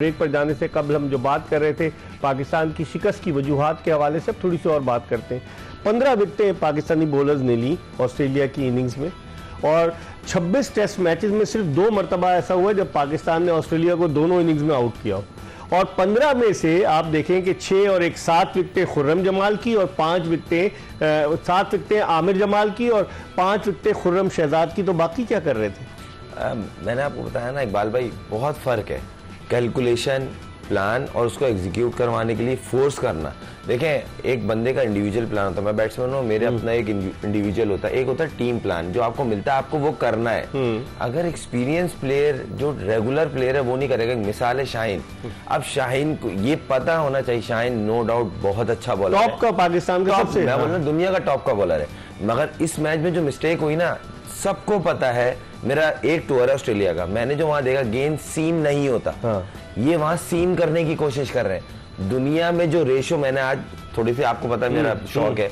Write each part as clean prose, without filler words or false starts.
Break पर जाने से कबल हम जो बात कर रहे थे पाकिस्तान की शिकस्त की वजूहात के हवाले से थोड़ी सी और बात करते हैं। 15 विकेटें पाकिस्तानी बॉलर्स ने ली ऑस्ट्रेलिया की इनिंग्स में और 26 टेस्ट मैचेस में सिर्फ 2 मरतबा ऐसा हुआ जब पाकिस्तान ने ऑस्ट्रेलिया को दोनों इनिंग्स में आउट किया हो। और 15 में से आप देखें कि 6 और 7 विकेटें खुर्रम जमाल की और 7 विकेटें आमिर जमाल की और 5 विकेटें खुर्रम शहजाद की। तो बाकी क्या कर रहे थे? मैंने आपको बताया ना इकबाल भाई, बहुत फ़र्क है कैलकुलेशन, प्लान और उसको एग्जीक्यूट करवाने के लिए फोर्स करना। देखें, एक बंदे का इंडिविजुअल प्लान होता है, मैं बैट्समैन हूँ, मेरे अपना एक इंडिविजुअल होता है, एक होता है टीम प्लान जो आपको मिलता है, आपको वो करना है। अगर एक्सपीरियंस प्लेयर जो रेगुलर प्लेयर है वो नहीं करेगा, मिसाल है शाहीन। अब शाहीन को ये पता होना चाहिए, शाहीन नो डाउट बहुत अच्छा बॉलर है, टॉप का पाकिस्तान का सबसे, मैं बोल रहा हूं दुनिया का टॉप का बॉलर है। मगर इस मैच में जो मिस्टेक हुई ना, सबको पता है, मेरा एक टूर है ऑस्ट्रेलिया का, मैंने जो वहां देखा गेंद सीम नहीं होता, ये वहां सीम करने की कोशिश कर रहे हैं। दुनिया में जो रेशो, मैंने आज थोड़ी सी, आपको पता है मेरा शौक है,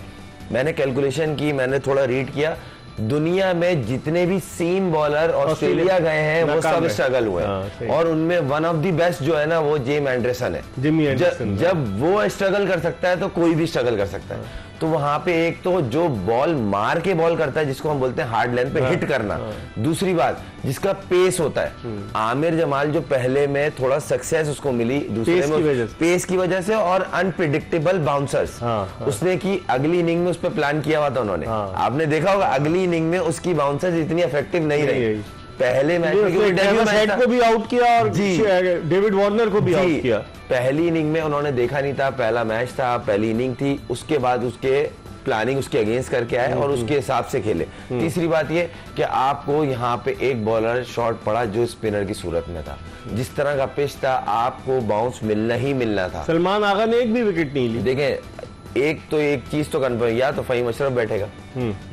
मैंने कैलकुलेशन की, मैंने थोड़ा रीड किया, दुनिया में जितने भी सीम बॉलर ऑस्ट्रेलिया गए हैं वो सब स्ट्रगल हुए हैं और उनमें वन ऑफ द बेस्ट जो है ना वो जेम एंडरसन है। जब वो स्ट्रगल कर सकता है तो कोई भी स्ट्रगल कर सकता है। तो वहां पे एक तो जो बॉल मार के बॉल करता है जिसको हम बोलते हैं हार्ड लाइन पे हिट करना, दूसरी बात जिसका पेस होता है। आमिर जमाल जो पहले में थोड़ा सक्सेस उसको मिली दूसरे में पेस की वजह से और अनप्रिडिक्टेबल बाउंसर्स उसने की, अगली इनिंग में उस पर प्लान किया हुआ था उन्होंने। आपने देखा होगा अगली इनिंग में उसकी बाउंसर्स इतनी इफेक्टिव नहीं रही। पहले मैच में को भी आउट किया और डेविड वार्नर को भी आउट किया। पहली इनिंग में उन्होंने देखा नहीं था, पहला मैच था, पहली इनिंग थी, उसके बाद उसके प्लानिंग उसके अगेंस्ट करके आए और उसके हिसाब से खेले। तीसरी बात ये कि आपको यहाँ पे एक बॉलर शॉट पड़ा जो स्पिनर की सूरत में था, जिस तरह का पिच था आपको बाउंस मिलना ही मिलना था। सलमान आगा ने एक भी विकेट नहीं ली। देखें, एक चीज तो कन्फर्म, या तो फहीम अशरफ बैठेगा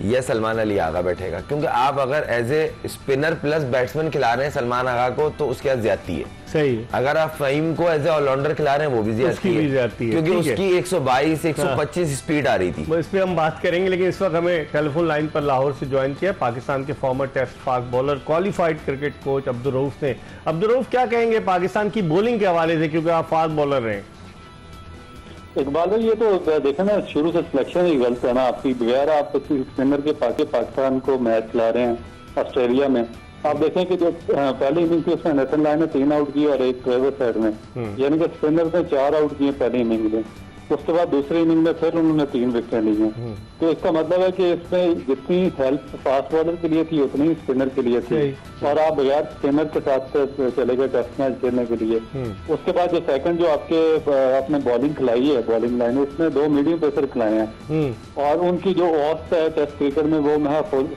या सलमान अली आगा बैठेगा, क्योंकि आप अगर as a spinner plus batsman खिला रहे हैं सलमान आगा को तो उसके साथ ज्यादती है। सही। अगर आप फहीम को एज ए ऑलराउंडर खिला रहे हैं वो भी ज्यादती है, क्योंकि उसकी 122 125 स्पीड आ रही थी। इस पे हम बात करेंगे, लेकिन इस वक्त हमें टेलीफोन लाइन पर लाहौर से ज्वाइन किया पाकिस्तान के former test fast bowler, qualified cricket coach Abdul Rauf ने। अब्दुल रऊफ, क्या कहेंगे पाकिस्तान की बॉलिंग के हवाले से, क्योंकि आप फास्ट बॉलर रहे हैं? इकबाल भाई, ये तो देखें ना, शुरू से सिलेक्शन ही गलत है ना आपकी। बगैर आप स्पिनर के पाकिस्तान को मैच खिला रहे हैं ऑस्ट्रेलिया में। आप देखें कि जो पहली इनिंग थी उसमें नेथन लायन ने 3 आउट किए और एक ट्रेवर साइड में, यानी कि स्पिनर ने 4 आउट किए पहली इनिंग में। उसके बाद दूसरी इनिंग में फिर उन्होंने 3 विकेट ली हैं। तो इसका मतलब है कि इसमें जितनी हेल्प फास्ट बॉलर के लिए थी उतनी ही स्पिनर के लिए थी, और आप बगैर स्पिनर के साथ चले गए टेस्ट मैच खेलने के लिए। उसके बाद जो सेकंड जो आपने बॉलिंग खिलाई है, बॉलिंग लाइन, उसमें 2 मीडियम पेसर खिलाए हैं और उनकी जो औसत है टेस्ट क्रिकेट में वो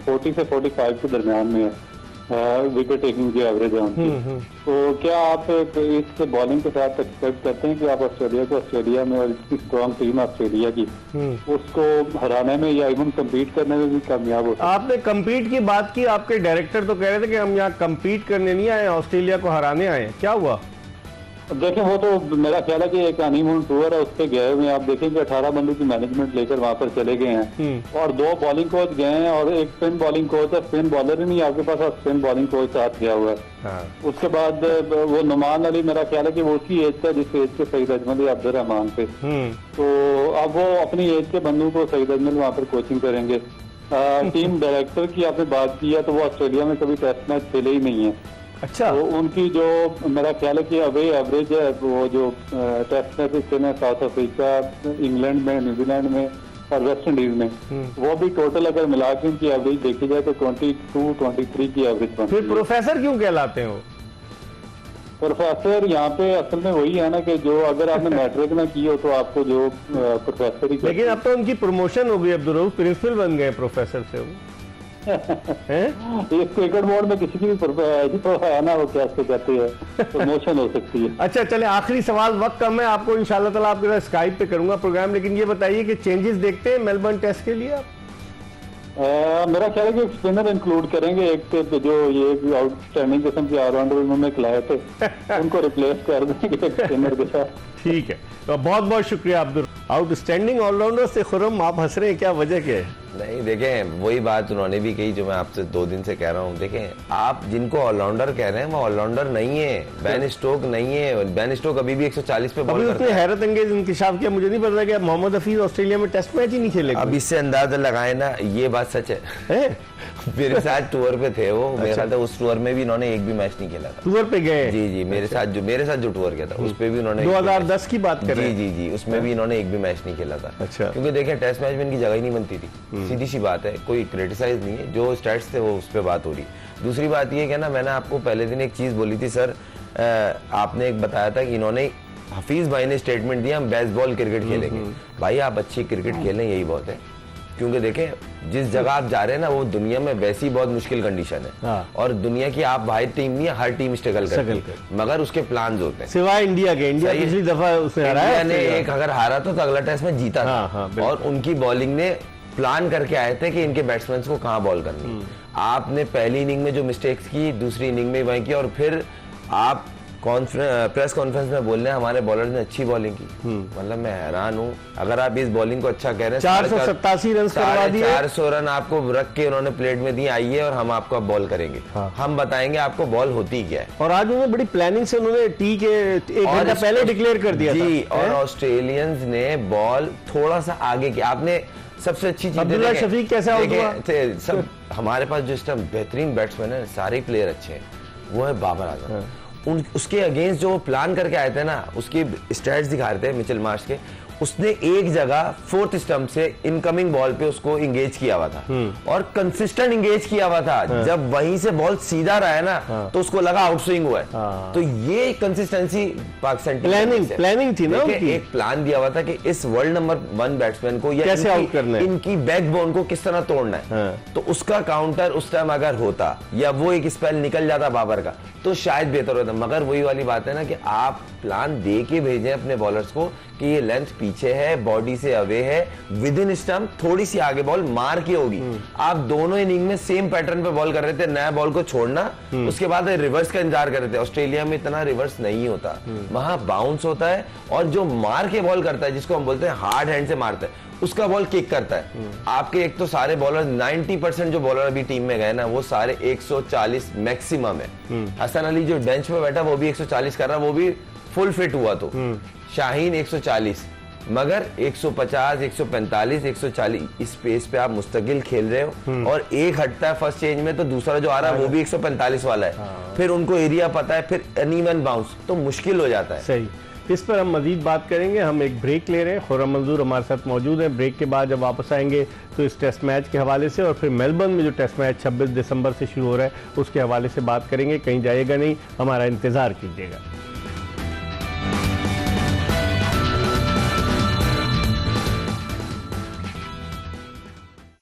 40 से 45 के दरमियान में है विकेट टेकिंग की एवरेज है उनकी। तो क्या आप इस बॉलिंग के साथ एक्सपेक्ट करते हैं कि आप ऑस्ट्रेलिया में और इसकी स्ट्रॉन्ग टीम ऑस्ट्रेलिया की उसको हराने में या इवन कम्पीट करने में भी कामयाब हो? आपने कम्पीट की बात की, आपके डायरेक्टर तो कह रहे थे कि हम यहाँ कम्पीट करने नहीं आए, ऑस्ट्रेलिया को हराने आए, क्या हुआ? देखें, वो तो मेरा ख्याल है कि एक हनीमून टूर है, उस पर गए हुए। आप देखेंगे 18 बंदों की मैनेजमेंट लेकर वहां पर चले गए हैं और 2 बॉलिंग कोच गए हैं और एक स्पिन बॉलिंग कोच है। स्पिन बॉलर ही नहीं आपके पास, स्पिन बॉलिंग कोच साथ गया हुआ है। उसके बाद वो नुमान अली, मेरा ख्याल है कि वो उसकी एज का जिस एज के सईद अजमल अब्दुर्रहमान पे, तो अब वो अपनी एज के बंदों को सईद अजमल वहाँ पर कोचिंग करेंगे। टीम डायरेक्टर की आपने बात की है, तो वो ऑस्ट्रेलिया में कभी टेस्ट मैच खेले ही नहीं है। अच्छा। तो उनकी जो मेरा ख्याल है कि अवे एवरेज है, वो जो टेस्ट मैच खेले साउथ अफ्रीका, इंग्लैंड में, न्यूजीलैंड में और वेस्ट इंडीज में, वो भी टोटल अगर मिला के उनकी एवरेज देखी जाए तो 22-23 की एवरेज बनती है। फिर प्रोफेसर क्यों कहलाते हैं वो? प्रोफेसर यहाँ पे असल में वही है ना कि जो अगर आपने मैट्रिक ना की हो तो आपको जो प्रोफेसर ही। लेकिन अब तो उनकी प्रमोशन हो गई, अब्दुल रऊफ प्रिंसिपल बन गए प्रोफेसर से वो। इस क्रिकेट बोर्ड में किसी की भी तो है ना, वो क्या कहते हैं, प्रमोशन हो सकती है। अच्छा, चले आखिरी सवाल, वक्त कम है, आपको इंशाल्लाह ताला आपके साथ स्काइप पे करूंगा प्रोग्राम, लेकिन ये बताइए कि चेंजेस देखते हैं मेलबर्न टेस्ट के लिए आप? मेरा ख्याल है कि स्पिनर इंक्लूड करेंगे, एक जो ये आउटस्टैंडिंग किस्म के ऑलराउंडर उन्होंने खिलाए थे उनको रिप्लेस कर देंगे स्पिनर के साथ। ठीक है, तो बहुत बहुत शुक्रिया अब्दुल। आउटस्टैंडिंग ऑलराउंडर से खुर्रम, आप हंस रहे हैं, क्या वजह क्या है? नहीं देखें, वही बात उन्होंने भी कही जो मैं आपसे 2 दिन से कह रहा हूँ। देखें, आप जिनको ऑलराउंडर कह रहे हैं वो ऑलराउंडर नहीं है, बेन स्टोक नहीं है। बेन स्टोक अभी भी 140 पे बॉल करता है। हैरत अंगेज इंकशाफ किया, मुझे नहीं पता कि मोहम्मद हफीज ऑस्ट्रेलिया में टेस्ट मैच ही नहीं खेलेगा। अब इससे अंदाजा लगाए ना, ये बात सच है। मेरे साथ टूर पे थे वो, मेरे साथ उस टूर में भी इन्होंने एक भी मैच नहीं खेला था। टूर पे गए? जी जी, मेरे साथ जो टूर गया था उस पे भी उन्होंने 2010 की बात कर रहे हैं? जी जी, उसमें भी इन्होंने एक भी मैच नहीं खेला था। अच्छा। क्योंकि देखें, टेस्ट मैच में इनकी जगह ही नहीं बनती थी, सीधी सी बात है, कोई क्रिटिसाइज नहीं है, जो स्टैट्स थे वो उस पर बात हो रही। दूसरी बात ये कि ना, मैंने आपको पहले दिन एक चीज बोली थी सर, आपने एक बताया था कि इन्होंने, हफीज भाई ने स्टेटमेंट दिया हम बेसबॉल क्रिकेट खेलेंगे। भाई आप अच्छी क्रिकेट खेलें, यही बहुत है। क्योंकि देखें, जिस जगह आप जा रहे हैं ना, वो दुनिया में वैसी बहुत मुश्किल कंडीशन है। हाँ। और दुनिया की आप भाई टीम नहीं है, हर टीम स्ट्रगल करती है, मगर उसके प्लान्स होते हैं। सिवाय इंडिया के, इंडिया पिछली दफा उसने हराया, इंडिया ने एक अगर हारा तो अगला टेस्ट में जीता था। हाँ, और उनकी बॉलिंग ने प्लान करके आए थे कि इनके बैट्समैन को कहाँ बॉल करनी। आपने पहली इनिंग में जो मिस्टेक्स की, दूसरी इनिंग में वही की, और फिर आप प्रेस कॉन्फ्रेंस में बोल रहे हैं हमारे बॉलर ने अच्छी बॉलिंग की। मतलब मैं हैरान हूँ, अगर आप इस बॉलिंग को अच्छा कह रहे हैं। 487 रन करवा दिए, 400 रन आपको रख के उन्होंने प्लेट में दिए, आइए और हम आपको बॉल करेंगे। हाँ। हम बताएंगे आपको बॉल होती क्या है। और आज उन्होंने बड़ी प्लानिंग से उन्होंने टी के 1 घंटा पहले डिक्लेयर कर दिया जी, था। और ऑस्ट्रेलियंस ने बॉल थोड़ा सा आगे किया। आपने सबसे अच्छी चीज अब्दुल्ला शफीक कैसे आउट हुआ? सब हमारे पास जो इस टाइम बेहतरीन बैट्समैन है, सारे प्लेयर अच्छे हैं, वो है बाबर आजम। उसके अगेंस्ट जो प्लान करके आए थे ना, उसकी स्टैट्स दिखा रहे थे मिचेल मार्श के, उसने एक जगह 4th स्टंप से इनकमिंग बॉल पे उसको इंगेज किया हुआ था, और कंसिस्टेंट इंगेज किया हुआ था। जब वहीं से बॉल सीधा रहा है ना, तो उसको लगा आउट स्विंग हुआ है। तो ये कंसिस्टेंसी पाकिस्तान प्लानिंग थी ना उनकी। एक प्लान दिया हुआ था कि इस वर्ल्ड नंबर 1 बैट्समैन को या कैसे आउट करना है, इनकी बैकबोन को किस तरह तोड़ना है। तो उसका काउंटर उस टाइम अगर होता, या वो एक स्पेल निकल जाता बाबर का, तो शायद बेहतर होता। मगर वही वाली बात है ना कि आप प्लान दे के भेजें अपने बॉलर्स को कि ये लेंथ पीछे है, बॉडी से अवे है, विद इन स्टंप थोड़ी सी आगे बॉल मार के होगी। आप दोनों इनिंग में सेम पैटर्न पे बॉल कर रहे थे, नया बॉल को छोड़ना, उसके बाद रिवर्स का इंतजार कर रहे थे। ऑस्ट्रेलिया में इतना रिवर्स नहीं होता, वहां बाउंस होता है, और जो मार के बॉल करता है, जिसको हम बोलते हैं हार्ड हैंड से मारता है, उसका बॉल किक करता है। आपके एक तो सारे बॉलर 90% जो बॉलर अभी टीम में गए ना, वो सारे 140 मैक्सिमम है। हसन अली जो बेंच पे बैठा वो भी 140 कर रहा, वो भी फुल फिट हुआ। तो शाहीन 140, मगर 150, 145, 140 इस पेस पे आप मुस्तकिल खेल रहे हो, और एक हटता है फर्स्ट चेंज में तो दूसरा जो आ रहा है वो भी 145 वाला है। फिर उनको एरिया पता है, फिर अनइवन बाउंस, तो मुश्किल हो जाता है। सही, इस पर हम मजीद बात करेंगे। हम एक ब्रेक ले रहे हैं, खुर्रम मंजूर हमारे साथ मौजूद हैं। ब्रेक के बाद जब वापस आएंगे तो इस टेस्ट मैच के हवाले से, और फिर मेलबर्न में जो टेस्ट मैच 26 दिसंबर से शुरू हो रहा है उसके हवाले से बात करेंगे। कहीं जाइएगा नहीं, हमारा इंतजार कीजिएगा।